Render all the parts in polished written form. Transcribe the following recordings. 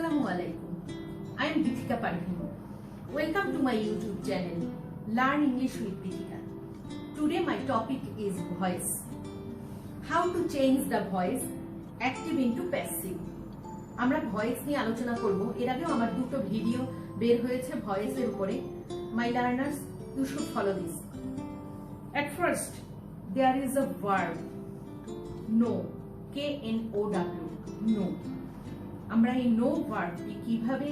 Assalamualaikum. I am Dithika Parveen. Welcome to my YouTube channel, Learn English with Dithika. Today my topic is voice. How to change the voice active into passive. আমরা voice নিয়ে আলোচনা করব। এর আগেও আমার দুটো video বের হয়েছে ভয়েসের উপরে। My learners, you should follow this. At first, there is a verb know, K-N-O-W, know. আমরা এই নো ভার্বটি কিভাবে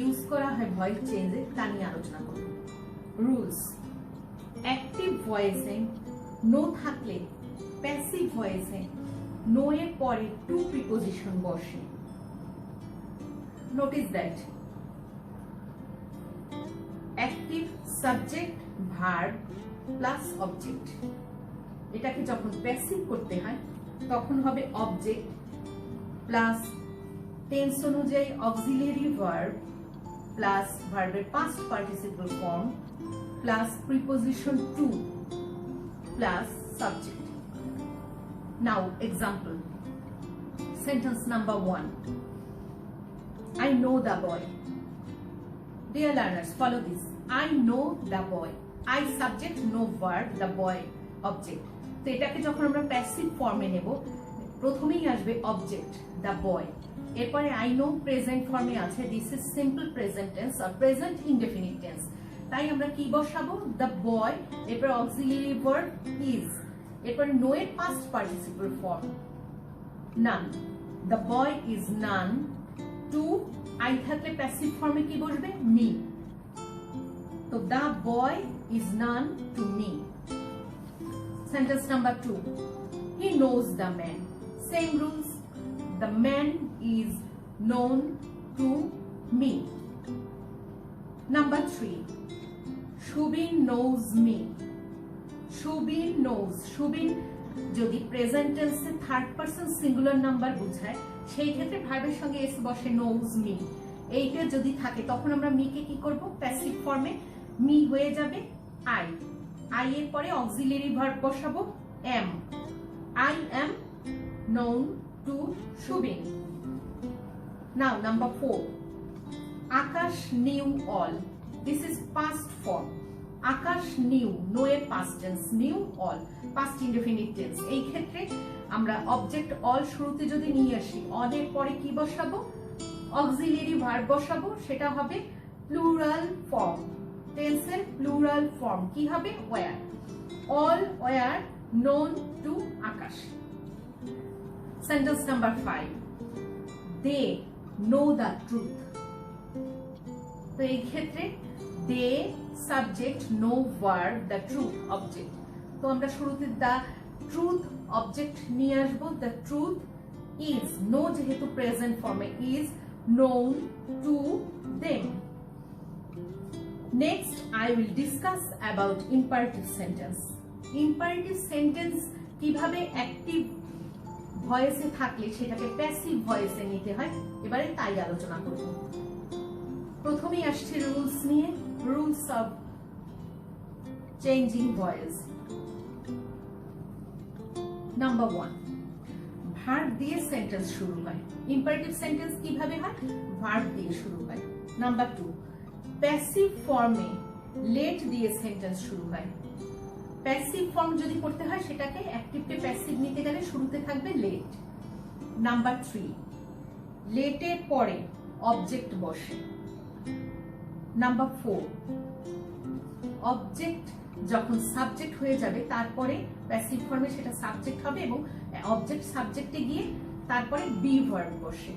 ইউজ করা হয় ভয়েস চেঞ্জে তা নিয়ে আলোচনা করব। রুলস: অ্যাক্টিভ ভয়েসে নো থাকলে প্যাসিভ ভয়েসে নো এর পরে টু প্রিপোজিশন বসে। Notice that active subject verb plus object. এটাকে যখন প্যাসিভ করতে হয় তখন হবে অবজেক্ট প্লাস টেন্স অনুযায়ী অক্সিলিয়ারি ভার্ব প্লাস ভার্বের past participle form plus preposition two plus subject. Now example, sentence number 1, I know the boy. Dear learners, follow this. I know the boy. I subject, no verb, the boy object. তো এটাকে যখন আমরা passive ফর্মে নেব প্রথমেই আসবে object the boy, এরপরে I know present ফর্মে আছে, this is simple present tense আর প্রেজেন্ট ইনডেফিনিট টেন্স। তাই আমরা কি বসাবো? দ্য বয়, এরপর অক্সিলিয়ারি ভার্ব ইজ, এরপর নো এর past participle form known, the boy is known to, I থাকলে প্যাসিভ ফর্মে কি বসবে? মি। তো the boy is known to me. Sentence number 2, he knows the man. Same rules, the man is known to me. Number 3, Shubin knows me. Shubin knows. Shubin যদি present টেন্সে third person singular number বোঝায় সেই ক্ষেত্রে ভার্বের সঙ্গে S বসে knows me। এইটা যদি থাকে তখন আমরা মি কে কি করব? প্যাসিভ ফর্মে মি হয়ে যাবে আই। আই এর পরে অক্সিলিয়ারি ভার্ব বসাবো am. I am known to Shubin. Now number 4, Akash knew all. This is past form. Akash knew, no এর past tense, knew all, past indefinite tense। এই ক্ষেত্রে আমরা অবজেক্ট অল শুরুতে যদি নিয়ে আসি অল এর পরে কি বসাবো? অক্সিলিয়ারি ভার্ব বসাবো, সেটা হবে প্লুরাল ফর্ম। টেন্সের প্লুরাল ফর্ম কি হবে? Were. All were known to Akash. Sentence number 5, they know the truth. তো এই ক্ষেত্রে they subject, no verb, the truth object। তো আমরা শুরুতে the truth object নিয়ে আসবো। the truth is, no যেহেতু প্রেজেন্ট ফর্মে, is known to them। Next, I will discuss about imperative sentence. Imperative sentence কিভাবে অ্যাক্টিভ ভয়েসে থাকলে সেটাকে প্যাসিভ ভয়েসে নিতে হয় এবারে তাই আলোচনা করব। প্রথমেই আসছে রুলস নিয়ে, rules of changing voice. Number 1, verb দিয়ে সেন্টেন্স শুরু হয়। ইম্পারেটিভ সেন্টেন্স কিভাবে হয়? ভার্ব দিয়ে শুরু হয়। নাম্বার 2, প্যাসিভ ফর্মে লেট দিয়ে সেন্টেন্স শুরু হয়। প্যাসিভ ফর্ম যদি করতে হয় সেটাকে অ্যাক্টিভকে প্যাসিভ নিতে গেলে শুরুতে থাকবে লেট। নাম্বার 3, লেটের পরে অবজেক্ট বসে। নাম্বার 4, অবজেক্ট যখন সাবজেক্ট হয়ে যাবে তারপরে প্যাসিভ ফর্মে সেটা সাবজেক্ট হবে এবং অবজেক্ট সাবজেক্টে গিয়ে তারপরে বি ভার্ব বসে।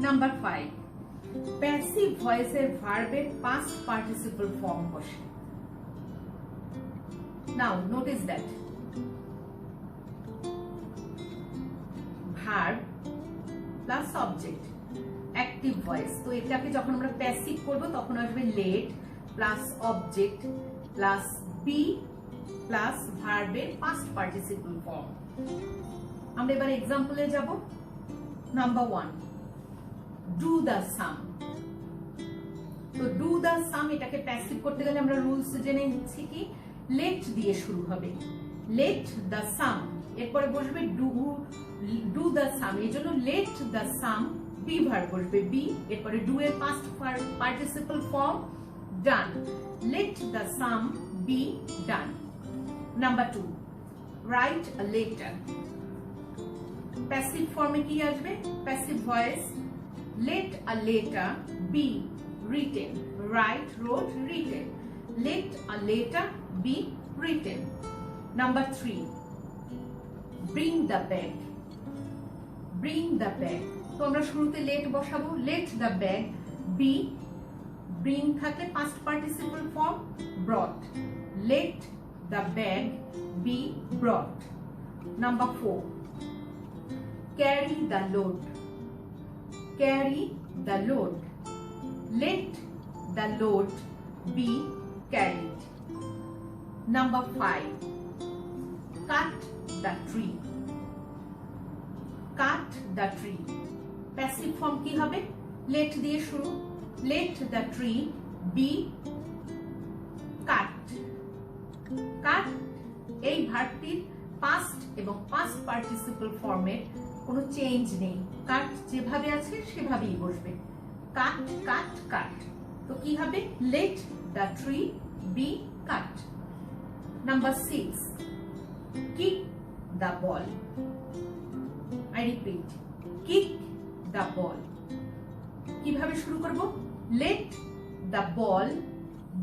নাম্বার 5, প্যাসিভ ভয়েসের ভার্বের পাস্ট পার্টিসিপল ফর্ম বসে। Now notice that verb plus object active voice. তো এটাকে যখন আমরা প্যাসিভ করব তখন আসবে let plus object plus be plus ভার্বের পাস্ট পার্টিসিপল ফর্ম। আমরা এবার এক্সাম্পলে যাব। Number 1, do the sum। তো do the sum এটাকে প্যাসিভ করতে গেলে আমরা রুলস জেনে নিচ্ছি কি? লেট দিয়ে শুরু হবে। লেট the sum এরপরে বসবে ডু দ্য সাম, এই জন্য let the sum be verb বসবে বি, এরপরে ডু এর past participle form done, let the sum be done. Number 2, write a letter. Passive ফর্মে কি আসবে? Passive voice, let a letter be written, write, wrote, written, let a letter be written. Number 3, bring the bag. Bring the bag, তো আমরা শুরুতে let বসাবো, let the bag be, bring থাকে past participle form ব্রট, late the bag B ব্রট। Number 4, carry the load. Carry the load, let the load be carried. Number 5, cut the tree. Cut the tree, passive form কি হবে? let দিয়ে শুরু, let the tree be cut. cut এই ভার্বটির past এবং past participle ফর্মের কোনো change নেই, কাট যেভাবে আছে সেভাবেই বসবে, কাট কাট কাট। তো কি হবে? Let the tree be cut. Number 6, kick the ball. I repeat, kick the ball. কিভাবে শুরু করব? Let the ball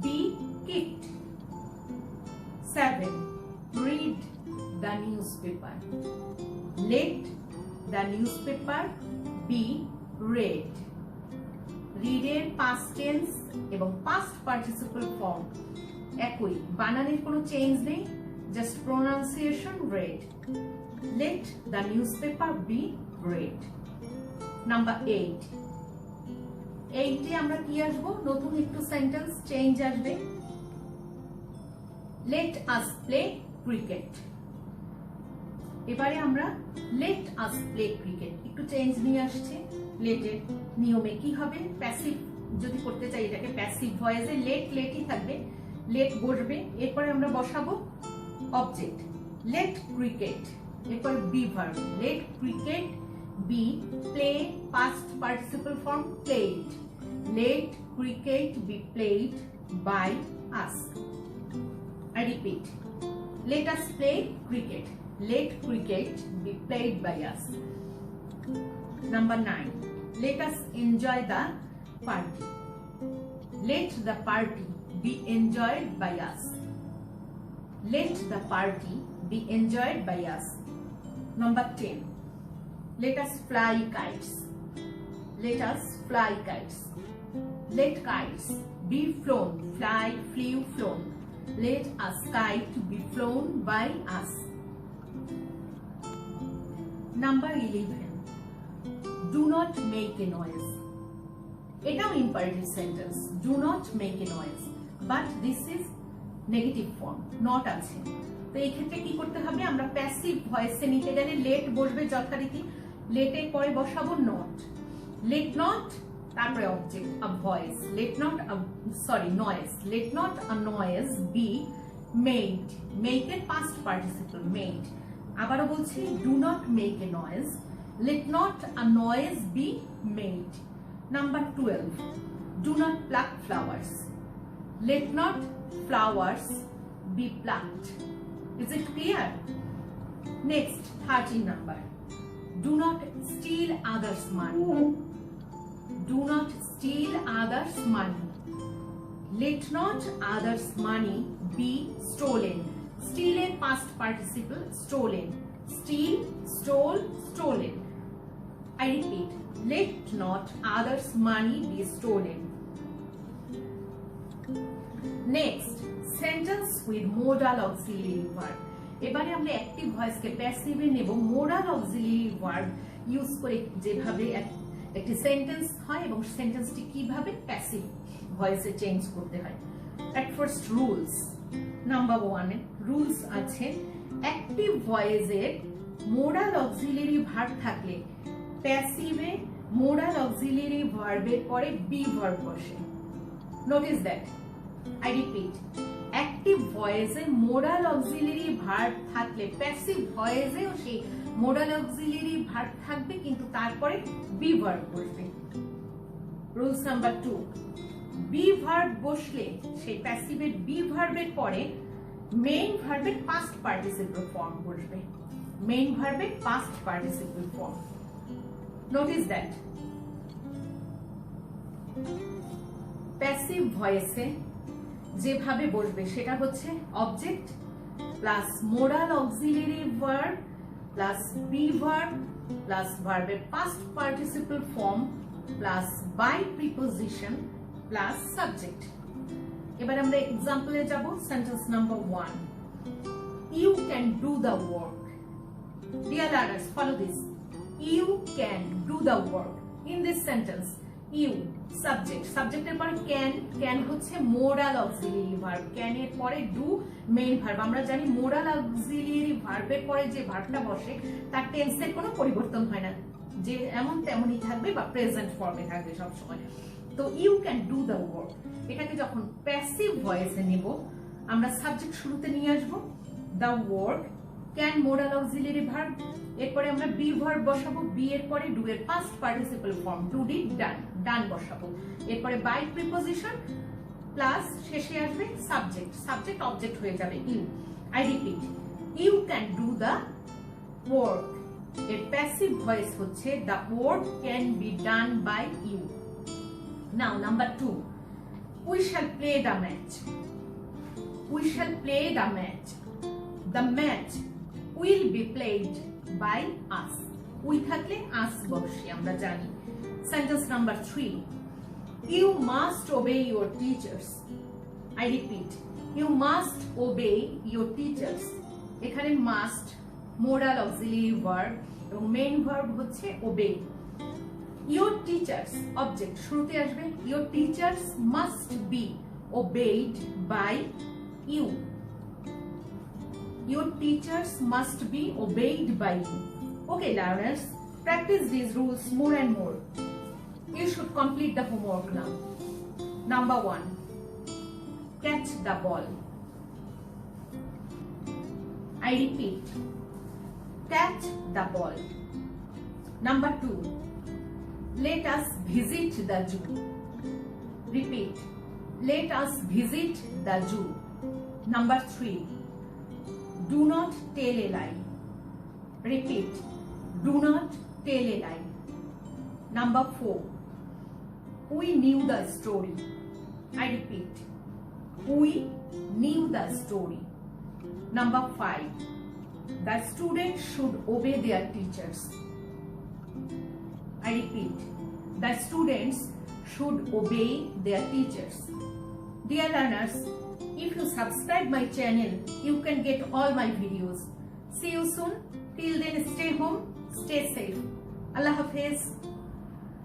be kicked. 7, read the newspaper. Let the newspaper be read. রিডের পাস্ট টেন্স এবং past participle form একই, বানানের কোনো change নেই, just pronunciation read. Let the newspaper be read. Number 8, 8 আমরা কি আসবো? নতুন একটু সেন্টেন্স চেঞ্জ আসবে, লেট আস প্লে ক্রিকেট। এবারে আমরা লেট আস প্লে ক্রিকেট, একটু চেঞ্জ নিয়ে আসছে। লেটের নিয়মে কি হবে? প্যাসিভ যদি করতে চাই এটাকে প্যাসিভ ভয়েসে লেট লেটই থাকবে, লেট বসবে, এরপরে আমরা বসাবো অবজেক্ট, লেট ক্রিকেট, এরপর be verb, let cricket be play past participle form played, let cricket be played by us. I repeat, let us play cricket. Let cricket be played by us. Number 9, let us enjoy the party. Let the party be enjoyed by us. Let the party be enjoyed by us. Number 10, let us fly kites. Let us fly kites. Let kites be flown. Fly, flew, flown. Let a kite be flown by us. Number 11, do not make a noise. এটাও imperative sentence, do not make a noise, but this is negative form, not আছে। তো এই ক্ষেত্রে কি করতে হবে? আমরা passive ভয়েসে নিতে গেলে লেট বসবে যথারীতি, লেটের পরে বসাবো নট, লেট নট, তারপরে object a voice, let not noise, let not a noise be made, make এর পাস্ট পার্টিসিপল মেড। আবারও বলছি, do not make a noise, let not a noise be made. Number 12, do not pluck flowers, let not flowers be plucked. Is it clear? Next 13 number, do not steal others money. Do not steal others' money. Let not others' money be stolen. Steal a past participle, stolen. Steal, stole, stolen. I repeat, let not others' money be stolen. Next, sentence with modal auxiliary verb. এবারে আমরা active ভয়েসকে প্যাসিভে নেব, modal auxiliary verb use করে যেভাবে একটি sentence হয় এবং সেন্টেন্সটি কিভাবে passive ভয়েসে change করতে হয়। At first rules, number 1 rules আছে, অ্যাক্টিভ ভয়েসের মোডাল অক্সিলারি ভার্ব থাকলে প্যাসিভে মোডাল অক্সিলারি ভার্বের পরে বি ভার্ব বসে। Notice that, I repeat, active ভয়েসে মোডাল অক্সিলারি ভার্ব থাকলে প্যাসিভ ভয়েসেও সেই মোডাল অক্সিলারি ভার্ব থাকবে, কিন্তু তারপরে বি ভার্ব বসবে। রুলস নাম্বার 2, বি ভার্ব বসলে সেই প্যাসিভের বি ভার্বের পরে মেইন ভার্বের পাস্ট পার্টিসিপল ফর্ম বসবে। মেইন ভার্বের past participle form. Notice that passive ভয়েসে যেভাবে বসবে সেটা হচ্ছে object plus modal auxiliary verb plus be verb plus ভার্বের past participle form plus by preposition plus subject. এবার আমরা এক্সাম্পলে যাব। Sentence number 1, you can do the work. Dear learners, follow this. You can do the work. In this sentence you subject, সাবজেক্টের পরে can, can হচ্ছে modal auxiliary verb, can এর পরে do main verb. আমরা জানি মোডাল অক্সিলারি ভার্বের পরে যে ভার্বটা বসে তার টেন্সের কোনো পরিবর্তন হয় না, যে এমন তেমনই থাকবে বা প্রেজেন্ট ফর্মে থাকবে সব সময়। তো you can do the work, এটাকে যখন প্যাসিভ ভয়েসে নেব আমরা সাবজেক্ট শুরুতে নিয়ে আসবো, the work, can modal auxiliary verb, এরপরে আমরা বি ভার্ব বসাবো, বি এর পরে ডু এর past participle form, do did done, done বসাবো, এরপরে বাই প্রিপোজিশন প্লাস শেষে আসবে সাবজেক্ট, সাবজেক্ট অবজেক্ট হয়ে যাবে you. I repeat, you can do the work, এর প্যাসিভ ভয়েস হচ্ছে the work can be done by you. Now number 2, we shall play the match. We shall play the match. The match will be played by us. We থাকলে us বসে আমরা জানি। Sentence number 3, you must obey your teachers. I repeat, you must obey your teachers. এখানে must modal auxiliary verb এবং main verb হচ্ছে obey। Your teachers object শুরুতে আসবে, your teachers must be obeyed by you. Your teachers must be obeyed by you. Okay learners, practice these rules more and more. You should complete the homework now. Number 1, catch the ball. I repeat, catch the ball. Number 2, let us visit the zoo. Repeat, let us visit the zoo. Number 3, do not tell a lie. Repeat, do not tell a lie. Number 4, we knew the story. I repeat, we knew the story. Number 5, the students should obey their teachers. I repeat, the students should obey their teachers. Dear learners, if you subscribe my channel, you can get all my videos. See you soon. Till then, stay home, stay safe. Allah Hafiz.